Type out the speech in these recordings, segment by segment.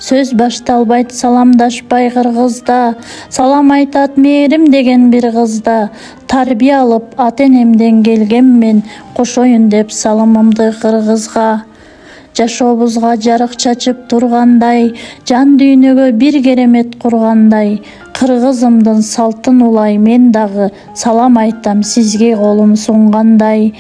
Сөз башталбайт саламдашпай кыргызда, салам айтат мээрим деген бир кызда. Тарбия алып ата-энемден келгенмен, кошоюн деп салымымды кыргызга. Жашообузга жарык чачып тургандай, жан дүйнөгө бир керемет кургандай. Кыргызымдын салтын улай мен дагы, салам айтам сизге колум сунгандай.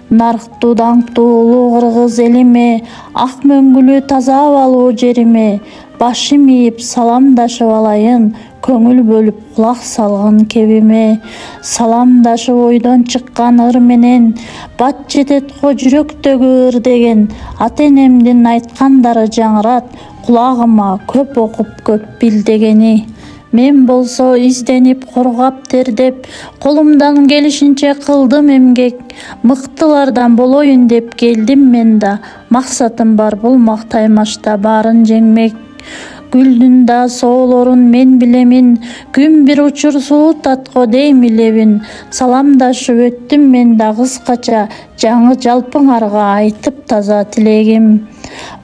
Нарктуу даңктуу улуу кыргыз элиме, ак мөңгүлүү таза абалуу жериме, башым ийип саламдашып алайын, көңүл бөлүп кулак салгын кебиме. Саламдашып ойдон чыккан ыр менен, бат жетет го жүрөктөгү ыр деген. Ата-энемдин айткандары жаңырат, кулагыма көп окуп көп бил дегени. Мен болсо изденип коргап тердеп, колумдан келишинче кылдым эмгек. Мыктылардан болоюн деп келдим мен да, максатым бар бул мактаймашта баарын жеңмек. Гүлдүн да соолорун мен билемин, күн бир учур суутат го дейм илебин. Саламдашып өттүм мен да кыскача, жаңы жалпыңарга айтып таза тилегим.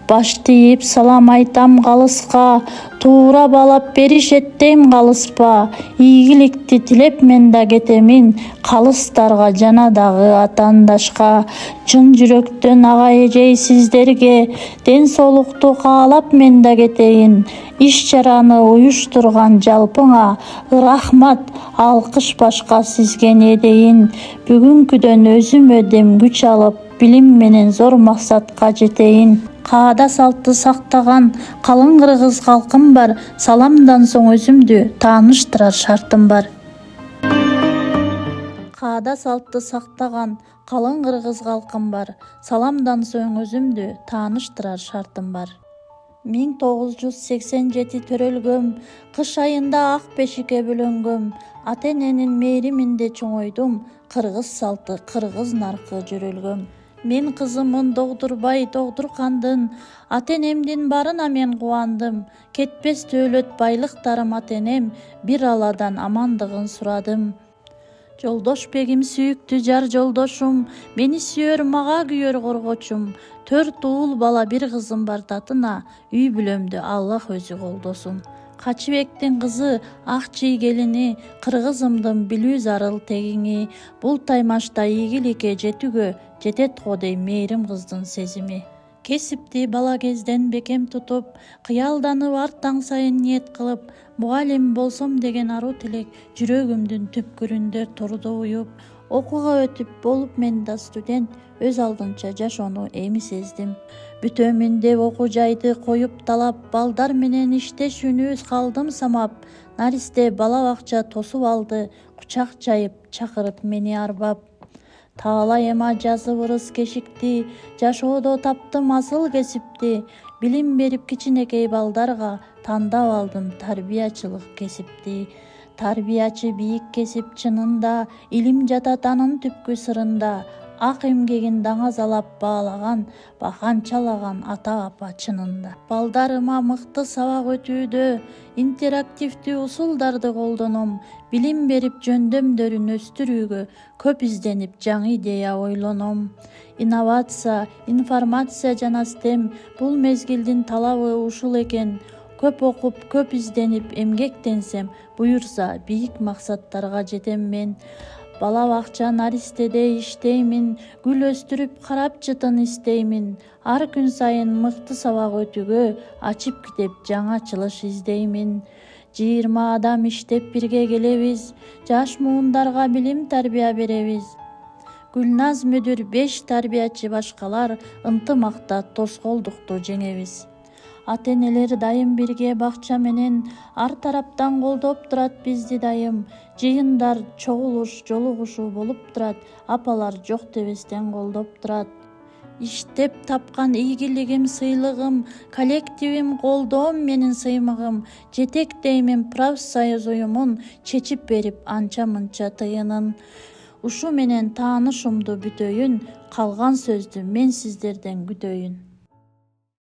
Башты ийип салам айтам калыска, туура баалап беришет дейм калыспа. Ийгиликти тилеп мен да кетемин, калыстарга жана дагы атаандашка. Чын жүрөктөн ага-эжей сиздерге, ден соолукту каалап мен да кетейин. Иш-чараны уюштурган жалпыңа рахмат, алкыш башка сизге не дейин. Бүгүнкүдөн өзүмө дем күч алып, билим менен зор максатка жетейин. Каада салтты сактаган калың кыргыз калкым бар, саламдан соң өзүмдү тааныштырар шартым бар. Каада салтты сактаган калың кыргыз калкым бар, саламдан соң өзүмдү тааныштырар шартым бар. 1987 төрөлгөм, кыш айында ак бешикке бөлөнгөм. Ата-эненин мээриминде чоңойдум, кыргыз салты, кыргыз наркы жөрөлгөм. Мен кызымын догдурбай догдуркандын, ата-энемдин барына мен кубандым. Кетпес дөөлөт байлыктарым ата-энем, бир Алладан амандыгын сурадым. Жолдошбегим сүйүктүү жар жолдошум, мени сүйөр мага күйөр коргочум. 4 уул бала бир кызым бар татына, үй бүлөмдү Аллах өзү колдосун. Качыбектин кызы, ак чий келини, кыргызымдын билүү зарыл тегиңи. Бул таймашта ийгиликке жетүүгө жетет го дейм мээрим кыздын сезими. Кесипти бала кезден бекем тутуп, кыялданып ар таң сайын ниет кылып, мугалим болсом деген ару тилек жүрөгүмдүн түпкүрүндө турду уюп. Окууга өтүп болуп мен да студент, өз алдынча жашоону эми сездим. Бүтөмүн деп окуу жайды коюп талап, балдар менен иштешүүнү калдым самап. Наристе бала бакча тосуп алды, кучак жайып чакырып мени арбап. Таалайыма жазып ырыс кешикти, жашоодо таптым асыл кесипти. Билим берип кичинекей балдарга, тандап алдым тарбиячылык кесипти. Тарбиячы бийик кесип чынында, илим жатат анын түпкү сырында. Ак эмгегин даңазалап баалаган, канчалаган ата-апа чынында. Балдарыма мыкты сабак өтүүдө, интерактивдүү усулдарды колдоном. Билим берип жөндөмдөрүн өстүрүүгө, көп изденип жаңы идея ойлоном. Инновация, информация жана STEM бул мезгилдин талабы ушул экен. Көп окуп, көп изденип эмгектенсем, буюрса бийик максаттарга жетем мен. Бала бакча наристеде иштеймин, гүл өстүрүп карап жытын истеймин. Ар күн сайын мыкты сабак өтүүгө, ачып китеп жаңы ачылыш издеймин. 20 адам иштеп бирге келебиз, жаш муундарга билим тарбия беребиз. Гүлназ мүдүр 5 тарбиячы башкалар, ынтымакта тоскоолдукту жеңебиз. Ата-энелер дайым бирге бакча менен, ар тараптан колдоп турат бизди дайым. Жыйындар, чогулуш, жолугушуу болуп турат, апалар жок дебестен колдоп турат. Иштеп тапкан ийгилигим, сыйлыгым, коллективим, колдоом менин сыймыгым. Жетектеймин профсоюз уюмун, чечип берип анча-мынча тыйынын. Ушу менен таанышымды бүтөйүн, калган сөздү мен сиздерден күтөйүн.